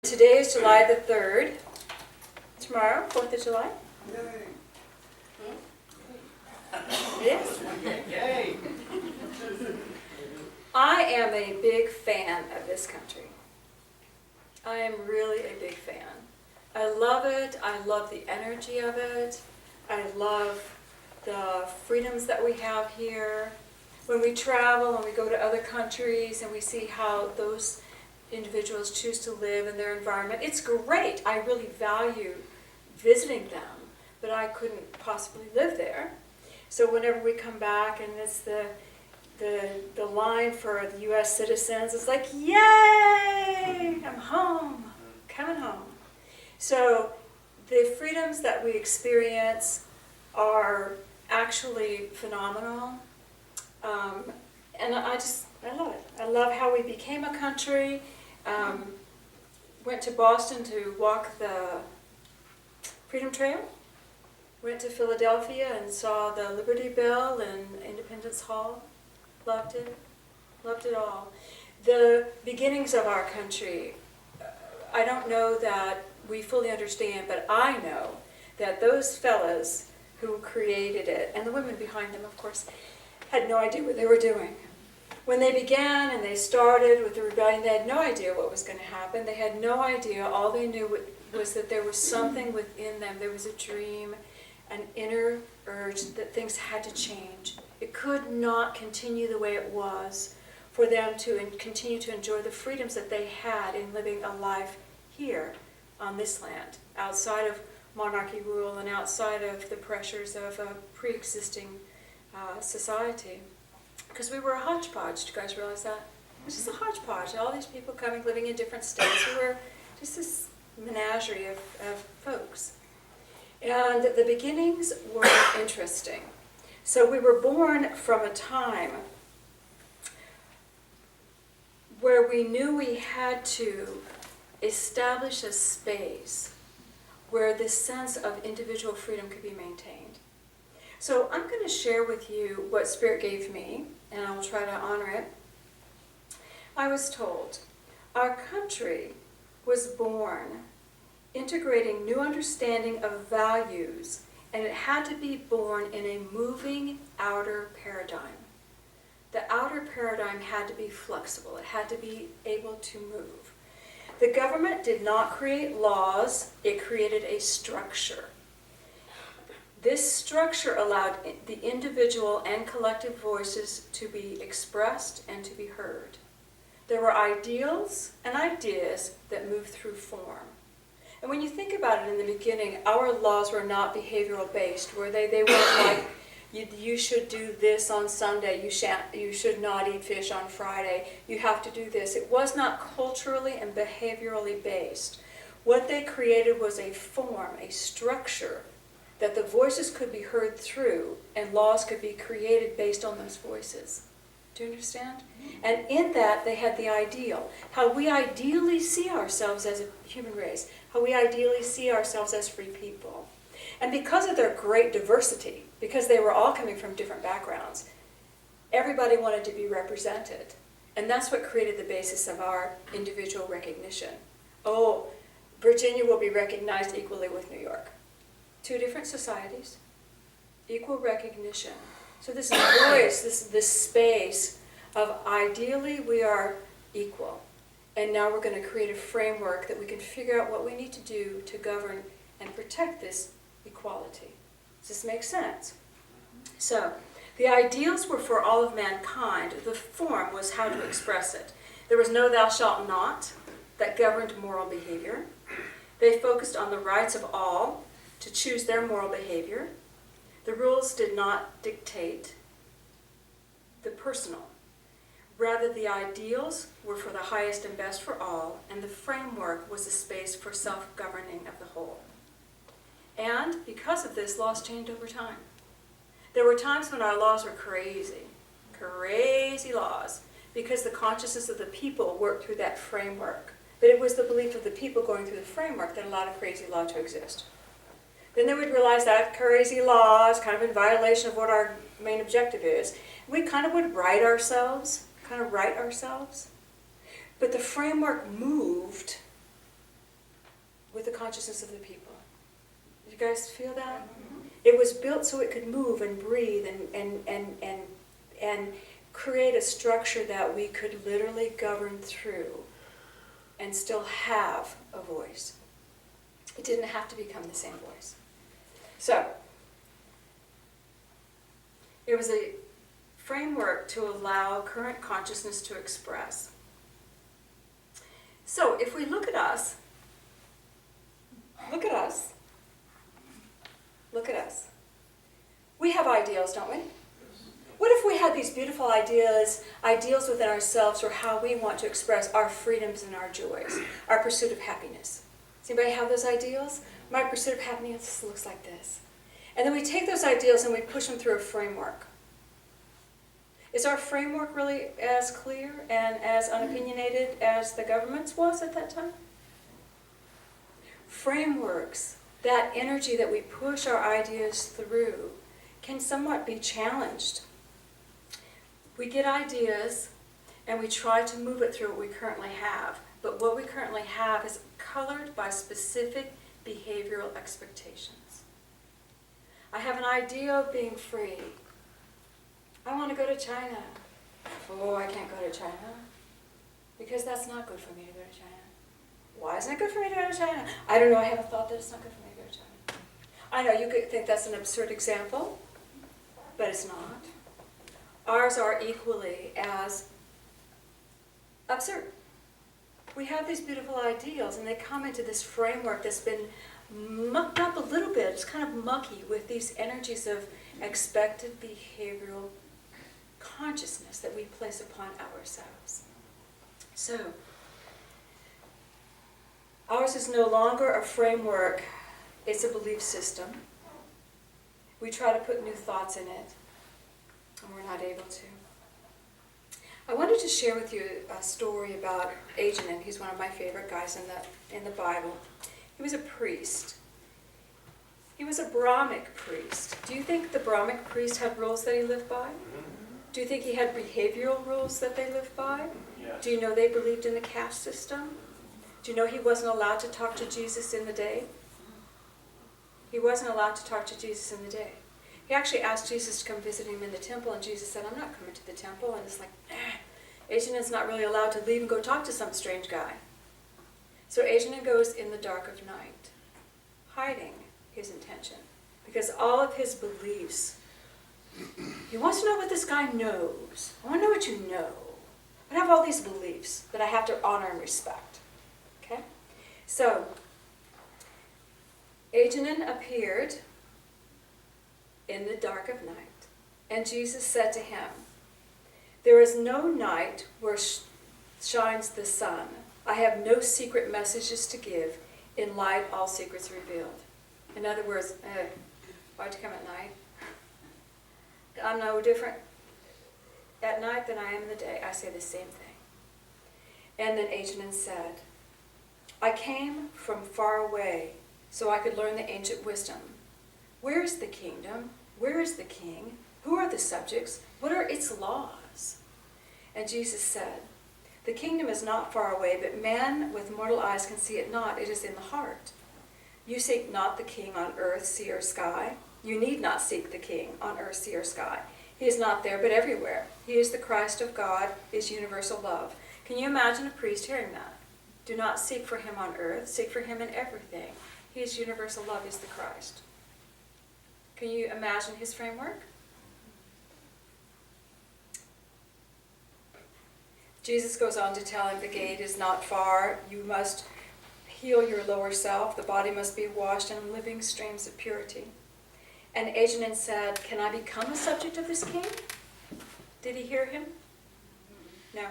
Today is July the 3rd. Tomorrow, 4th of July? Yes. Yay! I am a big fan of this country. I am really a big fan. I love it. I love the energy of it. I love the freedoms that we have here. When we travel and we go to other countries and we see how those individuals choose to live in their environment, it's great. I really value visiting them, but I couldn't possibly live there. So whenever we come back and it's the line for the U.S. citizens, it's like, yay, I'm home, coming home. So the freedoms that we experience are actually phenomenal. And I love it. I love how we became a country. Went to Boston to walk the Freedom Trail. Went to Philadelphia and saw the Liberty Bell and Independence Hall. Loved it. Loved it all. The beginnings of our country, I don't know that we fully understand, but I know that those fellas who created it, and the women behind them, of course, had no idea what they were doing. When they began and they started with the rebellion, they had no idea what was going to happen. They had no idea. All they knew was that there was something within them. There was a dream, an inner urge that things had to change. It could not continue the way it was for them to continue to enjoy the freedoms that they had in living a life here on this land, outside of monarchy rule and outside of the pressures of a pre-existing society. Because we were a hodgepodge. Do you guys realize that? It was just a hodgepodge. All these people coming, living in different states. We were just this menagerie of folks. And the beginnings were interesting. So we were born from a time where we knew we had to establish a space where this sense of individual freedom could be maintained. So I'm going to share with you what Spirit gave me, and I'll try to honor it. I was told our country was born integrating new understanding of values, and it had to be born in a moving outer paradigm. The outer paradigm had to be flexible. It had to be able to move. The government did not create laws. It created a structure. This structure allowed the individual and collective voices to be expressed and to be heard. There were ideals and ideas that moved through form. And when you think about it in the beginning, our laws were not behavioral based, were they? They weren't like, you should do this on Sunday, you should not eat fish on Friday, you have to do this. It was not culturally and behaviorally based. What they created was a form, a structure, that the voices could be heard through and laws could be created based on those voices. Do you understand? And in that, they had the ideal, how we ideally see ourselves as a human race, how we ideally see ourselves as free people. And because of their great diversity, because they were all coming from different backgrounds, everybody wanted to be represented. And that's what created the basis of our individual recognition. Oh, Virginia will be recognized equally with New York. Two different societies, equal recognition. So this voice, this space of ideally we are equal. And now we're going to create a framework that we can figure out what we need to do to govern and protect this equality. Does this make sense? So the ideals were for all of mankind. The form was how to express it. There was no thou shalt not that governed moral behavior. They focused on the rights of all to choose their moral behavior. The rules did not dictate the personal. Rather, the ideals were for the highest and best for all, and the framework was a space for self-governing of the whole. And because of this, laws changed over time. There were times when our laws were crazy laws, because the consciousness of the people worked through that framework. But it was the belief of the people going through the framework that allowed a crazy law to exist. Then they would realize that crazy law is kind of in violation of what our main objective is. We kind of would right ourselves. But the framework moved consciousness of the people. Did you guys feel that? It was built so it could move and breathe and create a structure that we could literally govern through and still have a voice. It didn't have to become the same voice. So, it was a framework to allow current consciousness to express. So, if we look at us, look at us. We have ideals, don't we? What if we had these beautiful ideals within ourselves for how we want to express our freedoms and our joys, our pursuit of happiness? Does anybody have those ideals? My pursuit of happiness looks like this. And then we take those ideals and we push them through a framework. Is our framework really as clear and as unopinionated as the government's was at that time? Frameworks, that energy that we push our ideas through, can somewhat be challenged. We get ideas and we try to move it through what we currently have. But what we currently have is colored by specific behavioral expectations. I have an idea of being free. I want to go to China. Oh, I can't go to China. Because that's not good for me to go to China. Why isn't it good for me to go to China? I don't know, I have a thought that it's not good for me to go to China. I know you could think that's an absurd example, but it's not. Ours are equally as absurd. We have these beautiful ideals, and they come into this framework that's been mucked up a little bit. It's kind of mucky with these energies of expected behavioral consciousness that we place upon ourselves. So, ours is no longer a framework, it's a belief system. We try to put new thoughts in it, and we're not able to. I wanted to share with you a story about Agenor. He's one of my favorite guys in the Bible. He was a priest. He was a Brahmic priest. Do you think the Brahmic priest had rules that he lived by? Do you think he had behavioral rules that they lived by? Yes. Do you know they believed in the caste system? Do you know he wasn't allowed to talk to Jesus in the day? He wasn't allowed to talk to Jesus in the day. He actually asked Jesus to come visit him in the temple, and Jesus said, I'm not coming to the temple. And it's like, Agenor's not really allowed to leave and go talk to some strange guy. So Agenor goes in the dark of night, hiding his intention, because all of his beliefs, he wants to know what this guy knows. I want to know what you know. I have all these beliefs that I have to honor and respect. Okay? So, Agenor appeared in the dark of night, and Jesus said to him, there is no night where shines the sun. I have no secret messages to give. In light, all secrets revealed. In other words, why'd you come at night? I'm no different at night than I am in the day. I say the same thing. And then Agenor said, I came from far away so I could learn the ancient wisdom. Where is the kingdom? Where is the king? Who are the subjects? What are its laws? And Jesus said, the kingdom is not far away, but man with mortal eyes can see it not. It is in the heart. You seek not the king on earth, sea, or sky. You need not seek the king on earth, sea, or sky. He is not there, but everywhere. He is the Christ of God, is universal love. Can you imagine a priest hearing that? Do not seek for him on earth, seek for him in everything. He is universal love, is the Christ. Can you imagine his framework? Jesus goes on to tell him the gate is not far. You must heal your lower self. The body must be washed in living streams of purity. And Agenor said, can I become a subject of this king? Did he hear him? No.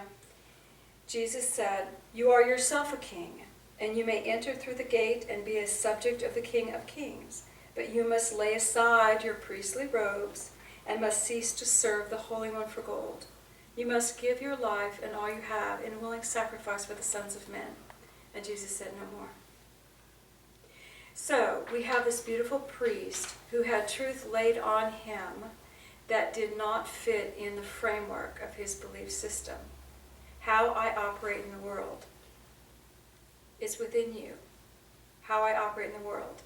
Jesus said, you are yourself a king, and you may enter through the gate and be a subject of the King of Kings. But you must lay aside your priestly robes and must cease to serve the Holy One for gold. You must give your life and all you have in willing sacrifice for the sons of men. And Jesus said no more. So we have this beautiful priest who had truth laid on him that did not fit in the framework of his belief system. How I operate in the world is within you. how I operate in the world.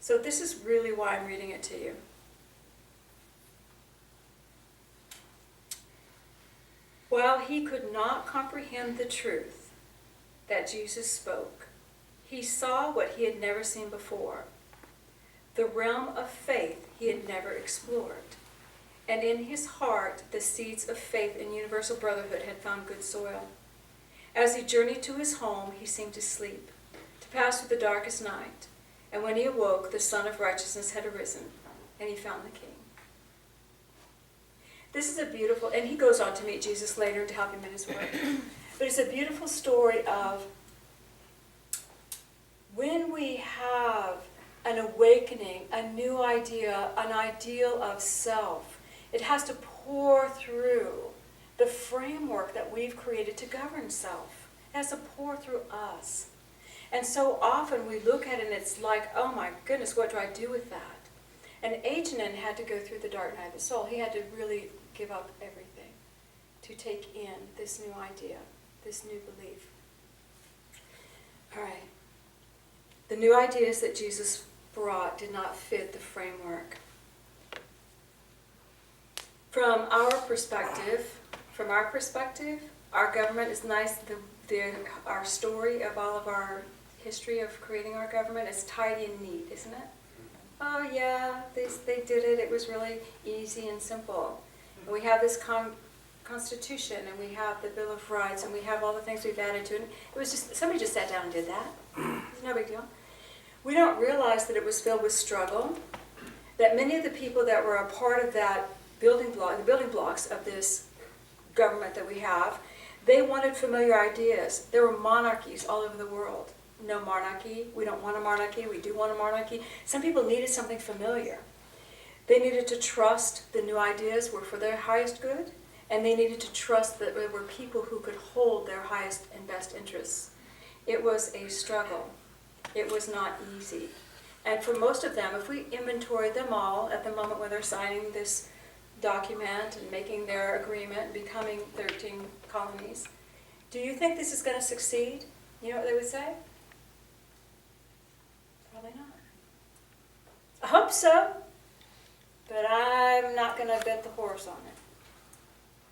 So this is really why I'm reading it to you. While he could not comprehend the truth that Jesus spoke, he saw what he had never seen before, the realm of faith he had never explored. And in his heart, the seeds of faith in universal brotherhood had found good soil. As he journeyed to his home, he seemed to sleep, to pass through the darkest night. And when he awoke, the Sun of Righteousness had arisen, and he found the King. This is a beautiful, and he goes on to meet Jesus later to help him in his work. But it's a beautiful story of when we have an awakening, a new idea, an ideal of self, it has to pour through the framework that we've created to govern self. It has to pour through us. And so often we look at it and it's like, oh my goodness, what do I do with that? And Agenin had to go through the dark night of the soul. He had to really give up everything to take in this new idea, this new belief. All right. The new ideas that Jesus brought did not fit the framework. From our perspective, our government is nice. Our story of all of our history of creating our government is tidy and neat, isn't it? Oh yeah, they did it. It was really easy and simple. And we have this Constitution, and we have the Bill of Rights, and we have all the things we've added to it. It was just, somebody just sat down and did that. It's no big deal. We don't realize that it was filled with struggle, that many of the people that were a part of that building blocks of this government that we have, they wanted familiar ideas. There were monarchies all over the world. No monarchy. We don't want a monarchy. We do want a monarchy. Some people needed something familiar. They needed to trust the new ideas were for their highest good, and they needed to trust that there were people who could hold their highest and best interests. It was a struggle. It was not easy. And for most of them, if we inventory them all at the moment when they're signing this document and making their agreement and becoming 13 colonies, do you think this is going to succeed? You know what they would say? Probably not. I hope so, but I'm not going to bet the horse on it.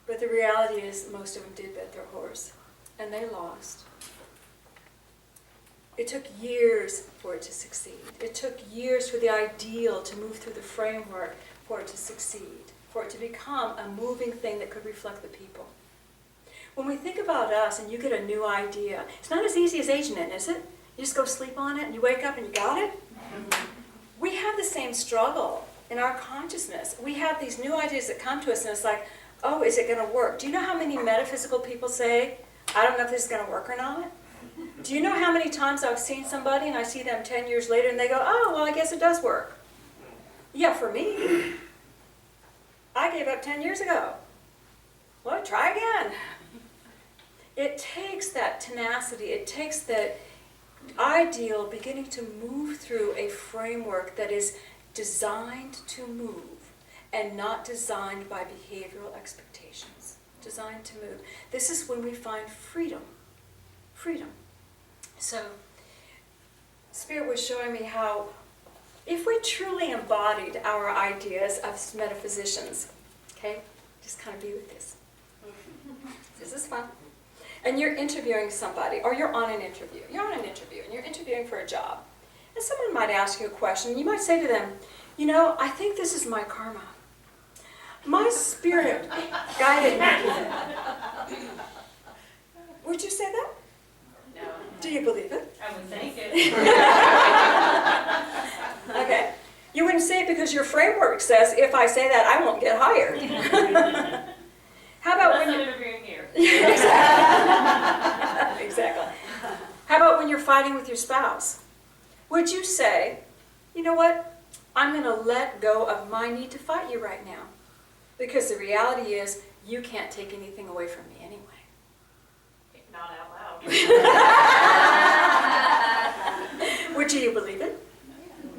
But the reality is most of them did bet their horse, and they lost. It took years for it to succeed. It took years for the ideal to move through the framework for it to succeed, for it to become a moving thing that could reflect the people. When we think about us and you get a new idea, it's not as easy as aging it, is it? You just go sleep on it and you wake up and you got it? We have the same struggle in our consciousness. We have these new ideas that come to us and it's like, oh, is it going to work? Do you know how many metaphysical people say, I don't know if this is going to work or not? Do you know how many times I've seen somebody and I see them 10 years later and they go, oh, well, I guess it does work. Yeah, for me. I gave up 10 years ago. Well, try again. It takes that tenacity. It takes that ideal beginning to move through a framework that is designed to move and not designed by behavioral expectations. Designed to move. This is when we find freedom. Freedom. So, Spirit was showing me how if we truly embodied our ideas of metaphysicians, okay, just kind of be with this. This is fun. And you're interviewing somebody, or you're on an interview. You're on an interview, and you're interviewing for a job. And someone might ask you a question. You might say to them, you know, I think this is my karma. My spirit guided me. Would you say that? No. Do you believe it? I would think it. Okay. You wouldn't say it because your framework says, if I say that, I won't get hired. How about Unless when I'm you're... interviewing here. Exactly. Exactly. How about when you're fighting with your spouse? Would you say, you know what? I'm going to let go of my need to fight you right now. Because the reality is, you can't take anything away from me anyway. Not out loud. Would you believe it?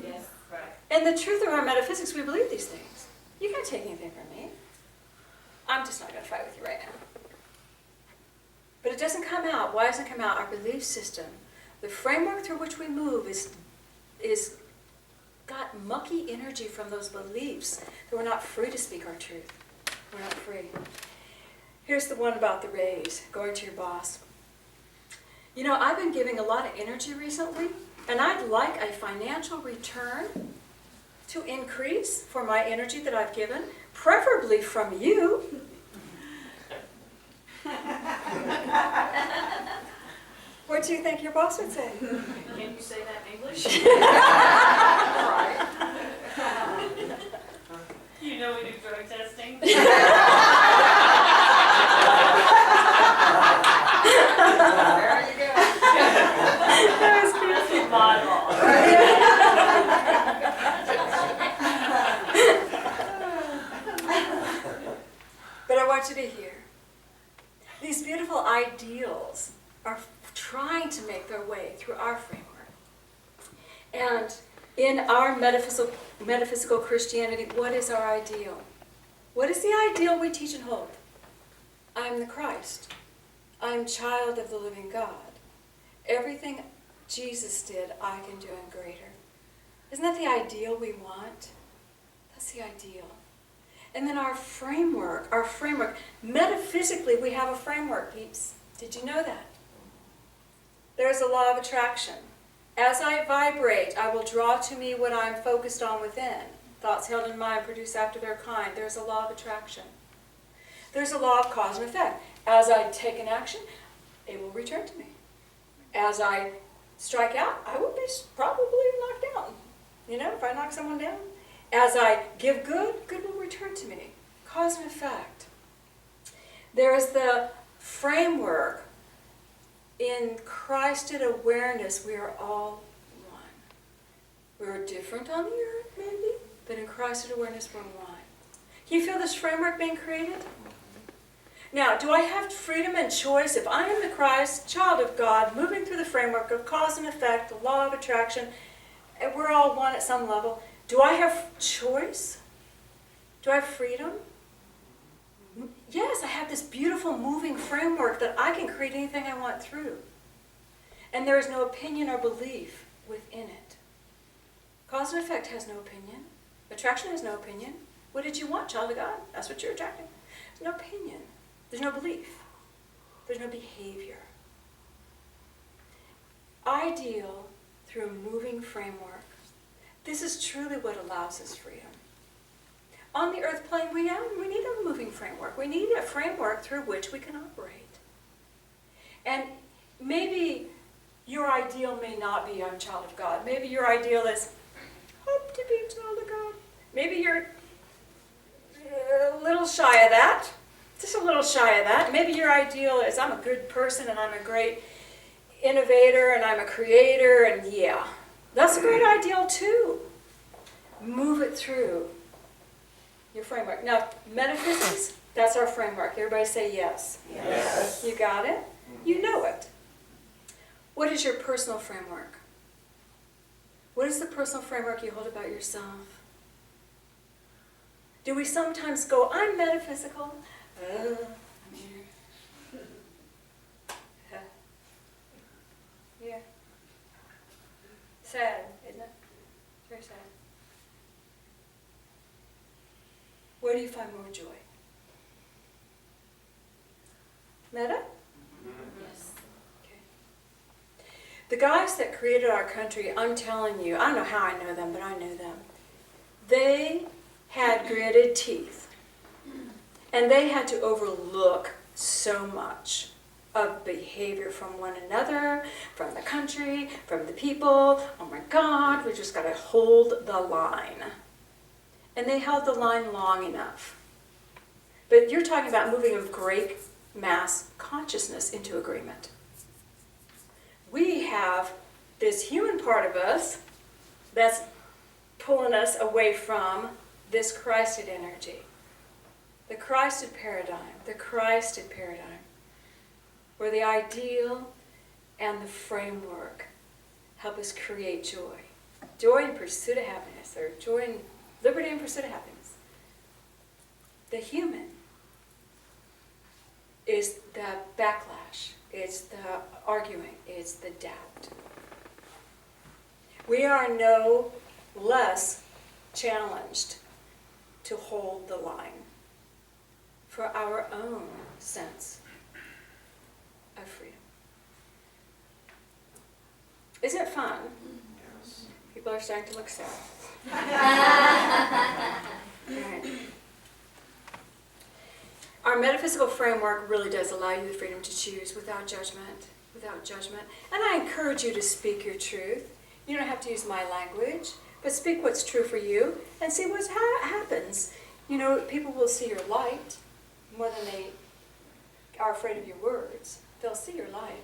Yes, right. In the truth of our metaphysics, we believe these things. You can't take anything from me. I'm just not going to fight with you right now. But it doesn't come out. Why doesn't it come out? Our belief system The framework through which we move is got mucky energy from those beliefs that we're not free to speak our truth. We're not free. Here's the one about the raise, going to your boss. You know, I've been giving a lot of energy recently, and I'd like a financial return to increase for my energy that I've given, preferably from you. What do you think your boss would say? Can you say that in English? You know we do drug testing. There you go. That was cute. That's what my law. But I want you to hear, these beautiful ideals are trying to make their way through our framework. And in our metaphysical Christianity, what is our ideal? What is the ideal we teach and hold? I'm the Christ. I'm child of the living God. Everything Jesus did, I can do and greater. Isn't that the ideal we want? That's the ideal. And then our framework, metaphysically we have a framework, peeps. Did you know that? There's a law of attraction. As I vibrate, I will draw to me what I'm focused on within. Thoughts held in mind produce after their kind. There's a law of attraction. There's a law of cause and effect. As I take an action, it will return to me. As I strike out, I will be probably knocked down. You know, if I knock someone down. As I give good, good will return to me. Cause and effect. There is the framework. In Christed awareness, we are all one. We're different on the earth, maybe, but in Christed awareness, we're one. Can you feel this framework being created? Now, do I have freedom and choice if I am the Christ, child of God, moving through the framework of cause and effect, the law of attraction, and we're all one at some level? Do I have choice? Do I have freedom? Yes, I have this beautiful moving framework that I can create anything I want through. And there is no opinion or belief within it. Cause and effect has no opinion. Attraction has no opinion. What did you want, child of God? That's what you're attracting. There's no opinion. There's no belief. There's no behavior. Ideal through a moving framework. This is truly what allows us freedom. On the earth plane, we need a moving framework. We need a framework through which we can operate. And maybe your ideal may not be I'm a child of God. Maybe your ideal is hope to be a child of God. Maybe you're a little shy of that. Just a little shy of that. Maybe your ideal is I'm a good person and I'm a great innovator and I'm a creator and yeah. That's a great ideal too. Move it through your framework. Now, metaphysics, that's our framework. Everybody say yes. Yes. You got it? You know it. What is your personal framework? What is the personal framework you hold about yourself? Do we sometimes go, I'm metaphysical? I'm here. Yeah. Sad, isn't it? It's very sad. Where do you find more joy? Meta? Yes. Okay. The guys that created our country, I'm telling you, I don't know how I know them, but I know them. They had gritted teeth. And they had to overlook so much of behavior from one another, from the country, from the people. Oh my God, we just got to hold the line. And they held the line long enough. But you're talking about moving of great mass consciousness into agreement. We have this human part of us that's pulling us away from this Christed energy. The Christed paradigm, where the ideal and the framework help us create joy. Joy in pursuit of happiness, or joy in liberty in pursuit of happiness. The human is the backlash, it's the arguing, it's the doubt. we are no less challenged to hold the line for our own sense of freedom. Isn't it fun? Yes. People are starting to look sad. Right. Our metaphysical framework really does allow you the freedom to choose without judgment. And I encourage you to speak your truth. You don't have to use my language, but speak what's true for you and see what happens. You know, people will see your light more than they are afraid of your words. They'll see your light.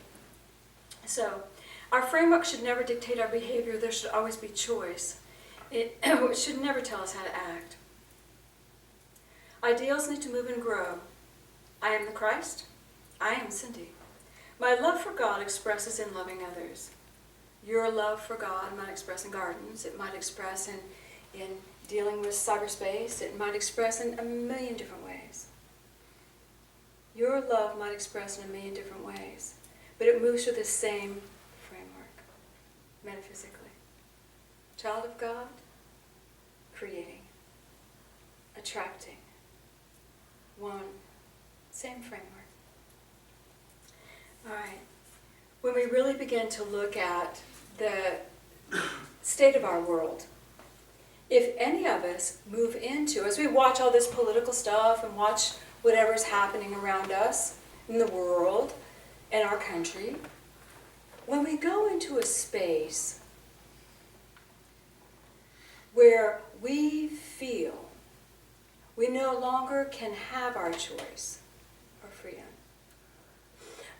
So, our framework should never dictate our behavior. There should always be choice. It should never tell us how to act. Ideals need to move and grow. I am the Christ. I am Cindy. My love for God expresses in loving others. Your love for God might express in gardens. It might express in dealing with cyberspace. It might express in a million different ways. Your love might express in a million different ways. But it moves through the same framework, metaphysically. Child of God, creating, attracting, one, same framework. All right. When we really begin to look at the state of our world, if any of us move into, as we watch all this political stuff and watch whatever's happening around us in the world and our country, when we go into a space where we feel we no longer can have our choice or freedom,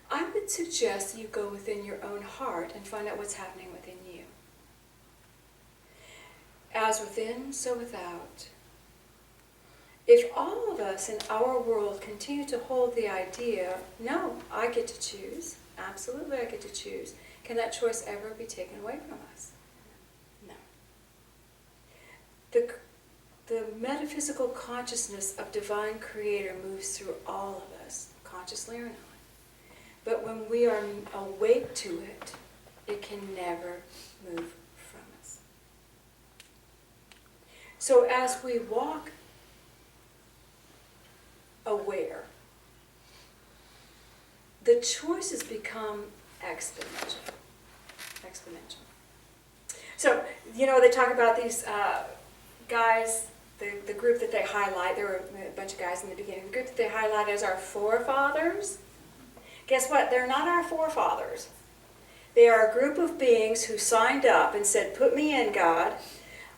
I would suggest that you go within your own heart and find out what's happening within you. As within, so without. If all of us in our world continue to hold the idea, no, I get to choose, absolutely I get to choose, can that choice ever be taken away from us? No. The metaphysical consciousness of divine creator moves through all of us, consciously or not. But when we are awake to it, it can never move from us. So as we walk aware, the choices become exponential. So, you know, they talk about these guys, the group that they highlight, there were a bunch of guys in the beginning, the group that they highlight as our forefathers. Guess what? They're not our forefathers. They are a group of beings who signed up and said, put me in, God.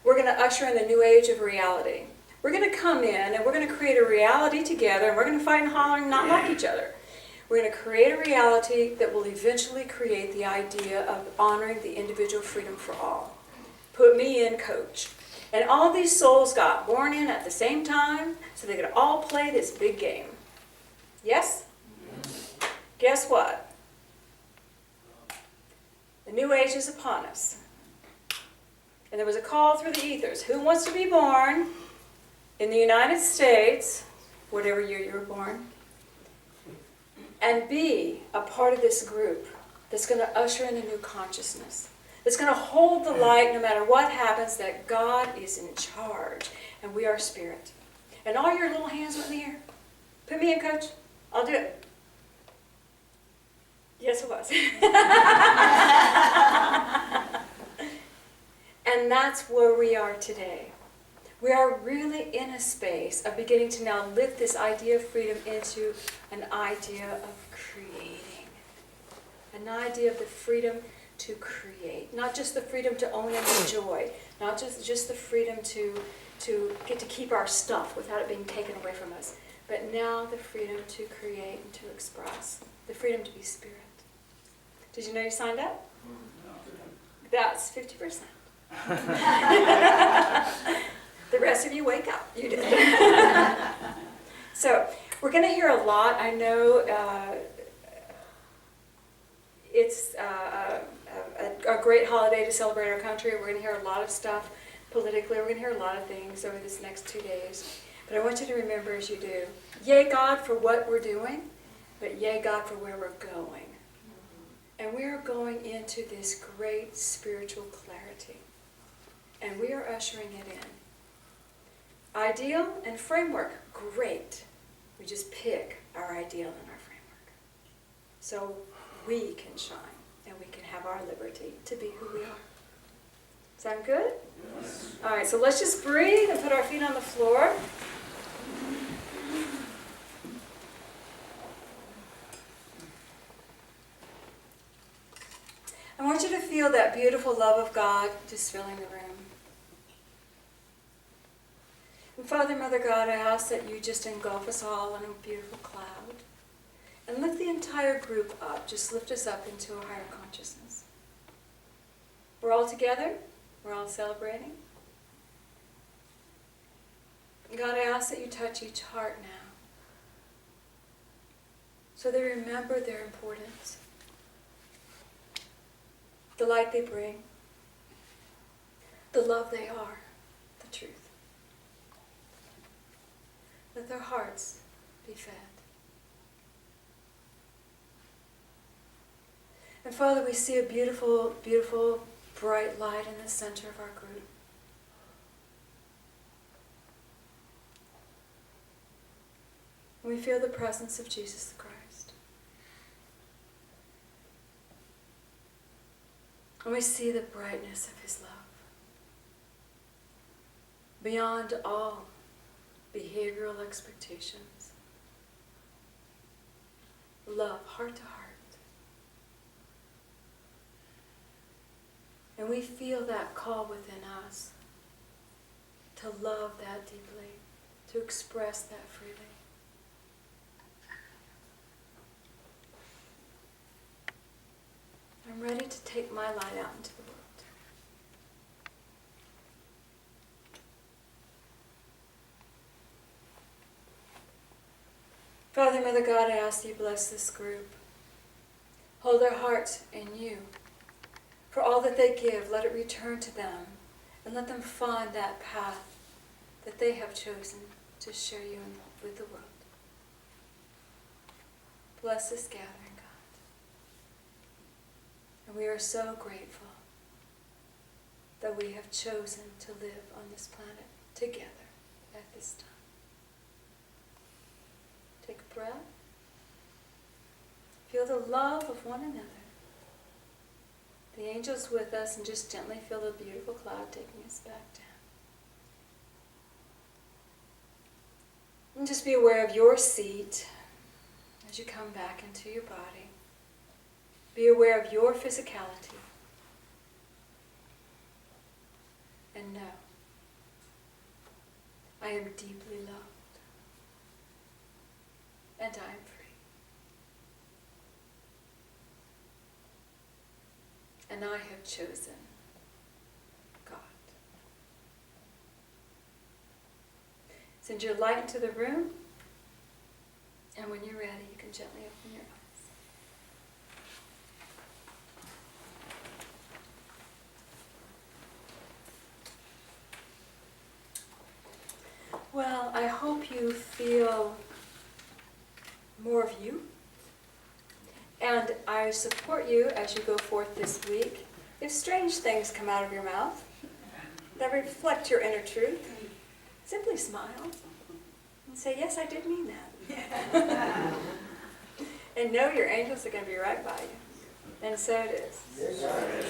We're going to usher in the new age of reality. We're going to come in and we're going to create a reality together, and we're going to fight and holler and not like each other. We're going to create a reality that will eventually create the idea of honoring the individual freedom for all. Put me in, coach. And all these souls got born in at the same time so they could all play this big game. Yes? Guess what? The new age is upon us. And there was a call through the ethers. Who wants to be born in the United States, whatever year you were born, and be a part of this group that's going to usher in a new consciousness, that's going to hold the light no matter what happens, that God is in charge and we are spirit. And all your little hands went in the air. Put me in, coach. I'll do it. Yes, it was. And that's where we are today. We are really in a space of beginning to now lift this idea of freedom into an idea of creating. An idea of the freedom to create. Not just the freedom to own and enjoy. Not just the freedom to get to keep our stuff without it being taken away from us. But now the freedom to create and to express. The freedom to be spirit. Did you know you signed up? That's 50%. The rest of you wake up. You did. So we're going to hear a lot. I know it's a great holiday to celebrate our country. We're going to hear a lot of stuff politically. We're going to hear a lot of things over this next 2 days. But I want you to remember as you do, yay God for what we're doing, but yay God for where we're going. And we are going into this great spiritual clarity. And we are ushering it in. Ideal and framework, great. We just pick our ideal and our framework. So we can shine and we can have our liberty to be who we are. Sound good? Yes. All right, so let's just breathe and put our feet on the floor. I want you to feel that beautiful love of God just filling the room. And Father, Mother God, I ask that you just engulf us all in a beautiful cloud. And lift the entire group up. Just lift us up into a higher consciousness. We're all together. We're all celebrating. God, I ask that you touch each heart now, so they remember their importance, the light they bring, the love they are, the truth. Let their hearts be fed. And Father, we see a beautiful, beautiful, bright light in the center of our group. And we feel the presence of Jesus Christ. And we see the brightness of his love. Beyond all behavioral expectations. Love, heart to heart. And we feel that call within us to love that deeply, to express that freely. I'm ready to take my light out into the world. Father, Mother God, I ask you bless this group. Hold their hearts in you. For all that they give, let it return to them, and let them find that path that they have chosen to share you with the world. Bless this gathering, God. And we are so grateful that we have chosen to live on this planet together at this time. Take a breath. Feel the love of one another. The angels with us, and just gently feel the beautiful cloud taking us back down. And just be aware of your seat as you come back into your body. Be aware of your physicality. And know, I am deeply loved. And I am free. And I have chosen God. Send your light into the room, and when you're ready, you can gently open your eyes. Well, I hope you feel more of you. And I support you as you go forth this week. If strange things come out of your mouth that reflect your inner truth, simply smile and say, yes, I did mean that. And know your angels are going to be right by you. And so it is. Yes, sir.